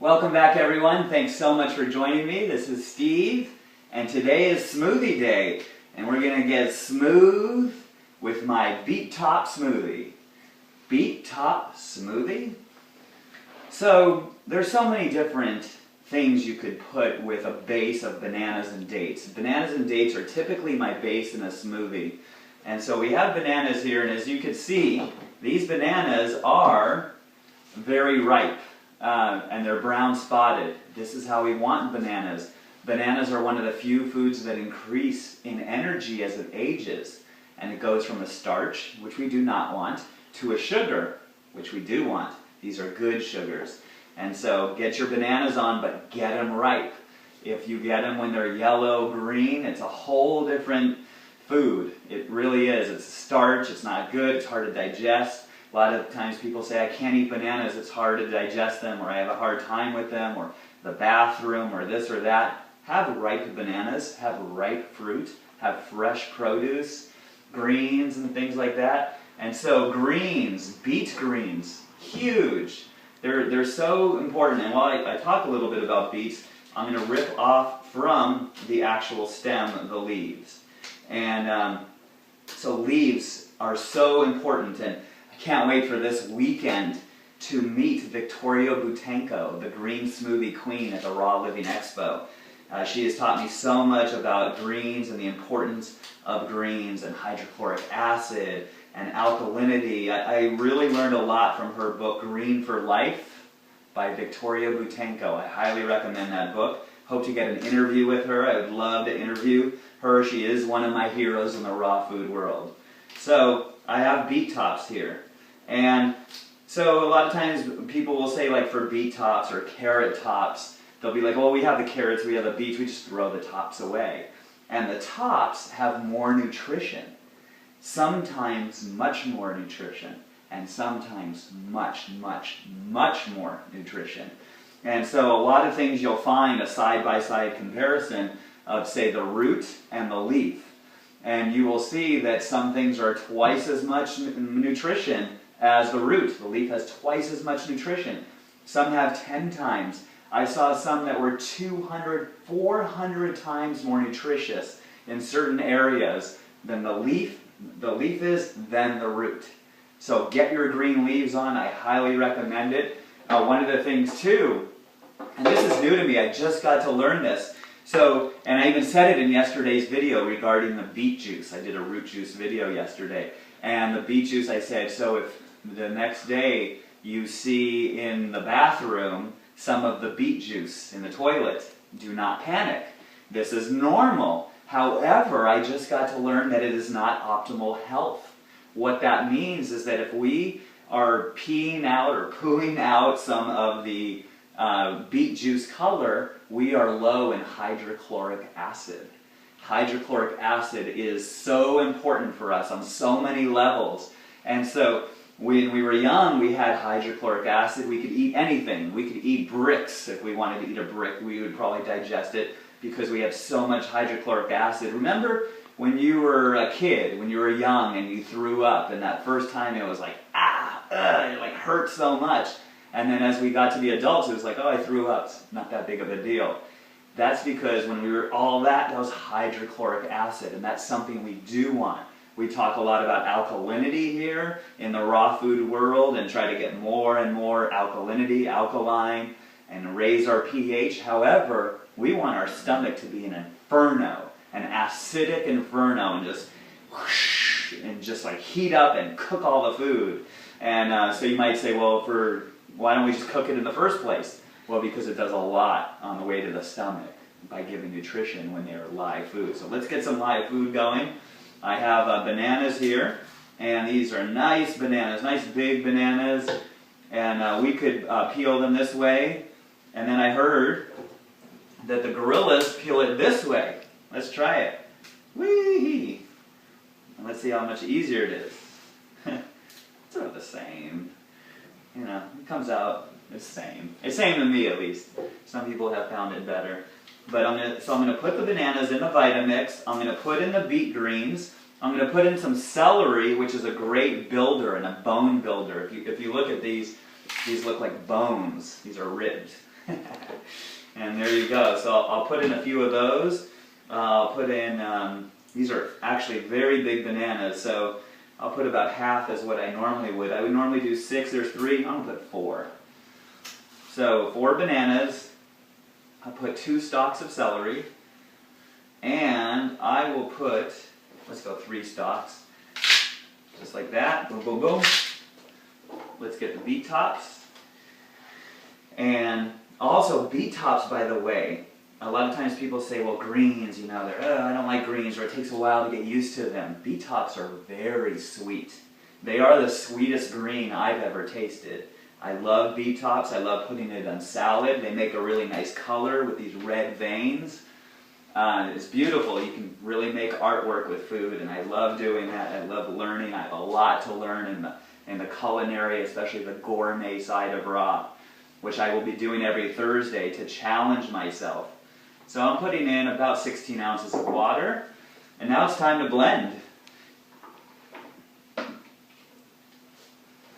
Welcome back, everyone. Thanks so much for joining me. This is Steve, and today is Smoothie Day, and we're going to get smooth with my Beet Top Smoothie. Beet Top Smoothie? So, there's so many different things you could put with a base of bananas and dates. Bananas and dates are typically my base in a smoothie. And so we have bananas here, and as you can see, these bananas are very ripe. And they're brown spotted. This is how we want bananas. Bananas are one of the few foods that increase in energy as it ages. And it goes from a starch, which we do not want, to a sugar, which we do want. These are good sugars. And so get your bananas on, but get them ripe. If you get them when they're yellow, green, it's a whole different food. It really is. It's starch, it's not good, it's hard to digest. A lot of times people say, I can't eat bananas, it's hard to digest them, or I have a hard time with them, or the bathroom, or this or that. Have ripe bananas, have ripe fruit, have fresh produce, greens and things like that. And so greens, beet greens, huge. They're so important. And while I talk a little bit about beets, I'm going to rip off from the actual stem the leaves. And so leaves are so important. And I can't wait for this weekend to meet Victoria Butenko, the Green Smoothie Queen at the Raw Living Expo. She has taught me so much about greens and the importance of greens and hydrochloric acid and alkalinity. I really learned a lot from her book, Green for Life by Victoria Butenko. I highly recommend that book. Hope to get an interview with her. I would love to interview her. She is one of my heroes in the raw food world. So I have beet tops here. And so a lot of times people will say, like, for beet tops or carrot tops, they'll be like, well, we have the carrots, we have the beets, we just throw the tops away. And the tops have more nutrition. Sometimes much more nutrition. And sometimes much, much, much more nutrition. And so a lot of things you'll find a side-by-side comparison of, say, the root and the leaf. And you will see that some things are twice as much nutrition as the root. The leaf has twice as much nutrition. Some have 10 times. I saw some that were 200, 400 times more nutritious in certain areas than the leaf is than the root. So get your green leaves on. I highly recommend it. One of the things too, and this is new to me, I just got to learn this. So, and I even said it in yesterday's video regarding the beet juice. I did a root juice video yesterday. And the beet juice, I said, so if the next day you see in the bathroom some of the beet juice in the toilet, do not panic. This is normal. However, I just got to learn that it is not optimal health. What that means is that if we are peeing out or pooing out some of the beet juice color, we are low in hydrochloric acid. Hydrochloric acid is so important for us on so many levels. And so when we were young, we had hydrochloric acid. We could eat anything. We could eat bricks. If we wanted to eat a brick, we would probably digest it because we have so much hydrochloric acid. Remember when you were a kid, when you were young and you threw up, and that first time it was like, it like hurt so much. And then as we got to the adults, it was like, oh, I threw up. It's not that big of a deal. That's because when we were all that was hydrochloric acid, and that's something we do want. We talk a lot about alkalinity here in the raw food world and try to get more and more alkalinity, alkaline, and raise our pH. However, we want our stomach to be an inferno, an acidic inferno, and just whoosh, and just like heat up and cook all the food. And so you might say, well, why don't we just cook it in the first place? Well, because it does a lot on the way to the stomach by giving nutrition when they're live food. So let's get some live food going. I have bananas here, and these are nice bananas, nice big bananas. And we could peel them this way. And then I heard that the gorillas peel it this way. Let's try it. Whee! And let's see how much easier it is. It's sort of the same. You know, it comes out the same. It's same to me, at least. Some people have found it better. But I'm gonna put the bananas in the Vitamix. I'm gonna put in the beet greens. I'm gonna put in some celery, which is a great builder and a bone builder. If you look at these look like bones. These are ribs. And there you go. So I'll put in a few of those. I'll put in, these are actually very big bananas, so I'll put about half as what I normally would. I would normally do 6, there's 3, I'm going to put 4. So 4 bananas, I'll put 2 stalks of celery, and I will put, let's go 3 stalks, just like that, boom, boom, boom. Let's get the beet tops. And also beet tops, by the way, a lot of times people say, well, greens, you know, I don't like greens, or it takes a while to get used to them. Beet tops are very sweet. They are the sweetest green I've ever tasted. I love beet tops. I love putting it on salad. They make a really nice color with these red veins. It's beautiful. You can really make artwork with food, and I love doing that. I love learning. I have a lot to learn in the culinary, especially the gourmet side of raw, which I will be doing every Thursday to challenge myself. So I'm putting in about 16 ounces of water, and now it's time to blend.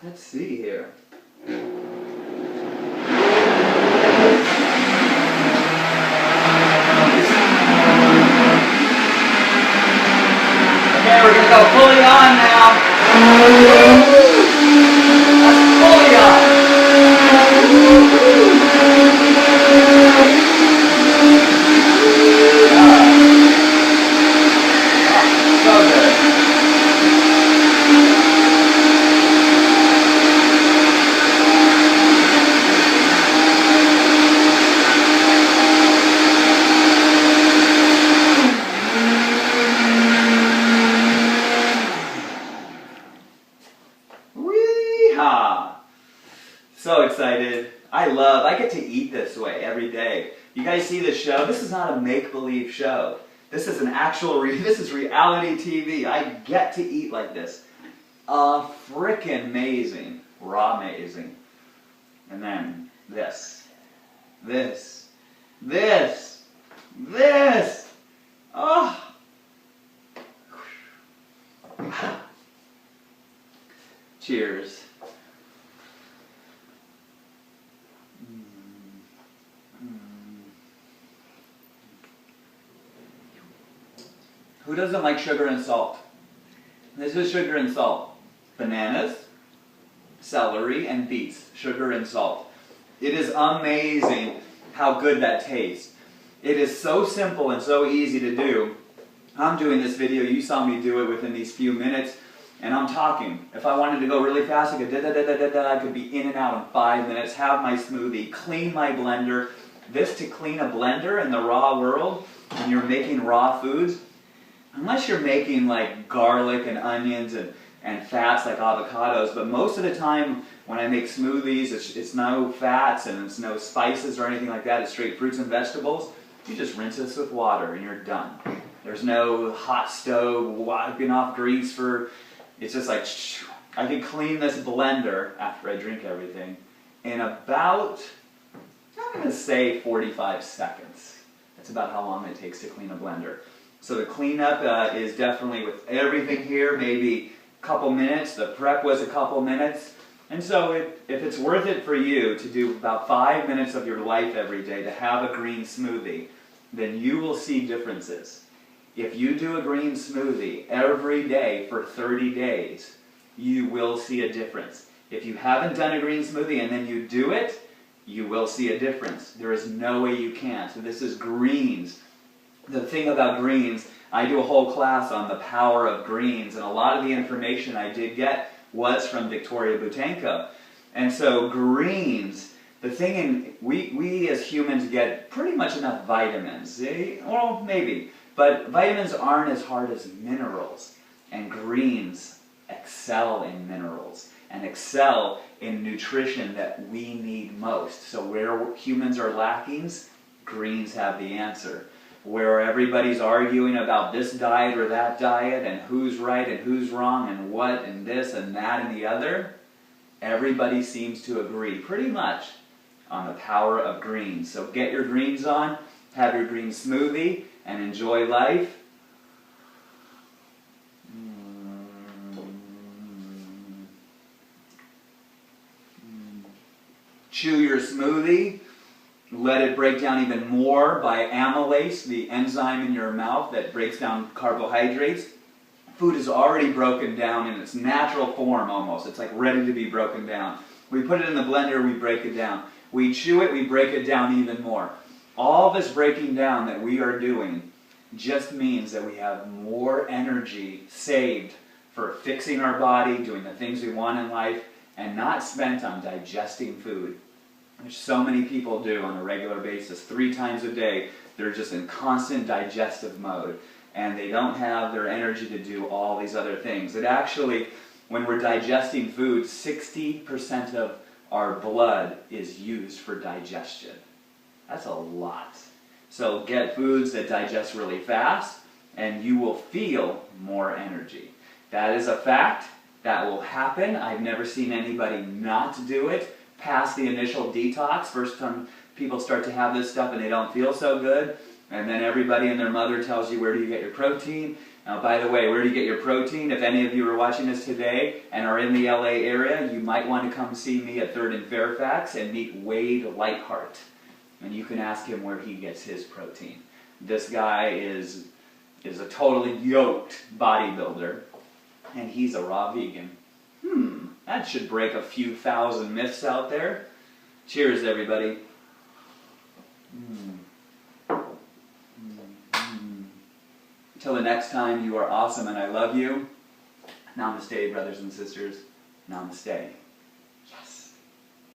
Let's see here. Okay, we're going to go fully on now. That's fully on. So excited. I get to eat this way every day. You guys see this show? This is not a make-believe show. This is an actual, this is reality TV. I get to eat like this. Frickin' amazing. Raw amazing. And then this. Oh! Cheers. Who doesn't like sugar and salt? This is sugar and salt. Bananas, celery, and beets. Sugar and salt. It is amazing how good that tastes. It is so simple and so easy to do. I'm doing this video, you saw me do it within these few minutes, and I'm talking. If I wanted to go really fast, I could I could be in and out in 5 minutes, have my smoothie, clean my blender. This to clean a blender in the raw world, when you're making raw foods, unless you're making like garlic and onions and fats like avocados, but most of the time when I make smoothies, it's no fats and it's no spices or anything like that, it's straight fruits and vegetables. You just rinse this with water and you're done. There's no hot stove wiping off grease for, it's just like, I can clean this blender after I drink everything in about, I'm going to say 45 seconds. That's about how long it takes to clean a blender. So the cleanup is definitely with everything here, maybe a couple minutes. The prep was a couple minutes. And so if it's worth it for you to do about 5 minutes of your life every day to have a green smoothie, then you will see differences. If you do a green smoothie every day for 30 days, you will see a difference. If you haven't done a green smoothie and then you do it, you will see a difference. There is no way you can't. So this is greens. The thing about greens, I do a whole class on the power of greens, and a lot of the information I did get was from Victoria Butenko. And so greens, the thing we as humans get pretty much enough vitamins. Well, maybe. But vitamins aren't as hard as minerals. And greens excel in minerals and excel in nutrition that we need most. So where humans are lacking, greens have the answer. Where everybody's arguing about this diet or that diet and who's right and who's wrong and what and this and that and the other, everybody seems to agree pretty much on the power of greens. So get your greens on, have your green smoothie, and enjoy life. Chew your smoothie. let it break down even more by amylase, the enzyme in your mouth that breaks down carbohydrates. Food is already broken down in its natural form almost. It's like ready to be broken down. We put it in the blender, we break it down. We chew it, we break it down even more. All this breaking down that we are doing just means that we have more energy saved for fixing our body, doing the things we want in life, and not spent on digesting food, which so many people do on a regular basis. 3 times a day, they're just in constant digestive mode, and they don't have their energy to do all these other things. It actually, when we're digesting food, 60% of our blood is used for digestion. That's a lot. So get foods that digest really fast, and you will feel more energy. That is a fact. That will happen. I've never seen anybody not do it past the initial detox. First time people start to have this stuff and they don't feel so good, and then everybody and their mother tells you, where do you get your protein? Now, by the way, where do you get your protein? If any of you are watching this today and are in the LA area, you might want to come see me at 3rd and Fairfax and meet Wade Lightheart. And you can ask him where he gets his protein. This guy is a totally yoked bodybuilder, and he's a raw vegan. That should break a few thousand myths out there. Cheers, everybody. Until the next time, you are awesome and I love you. Namaste, brothers and sisters. Namaste.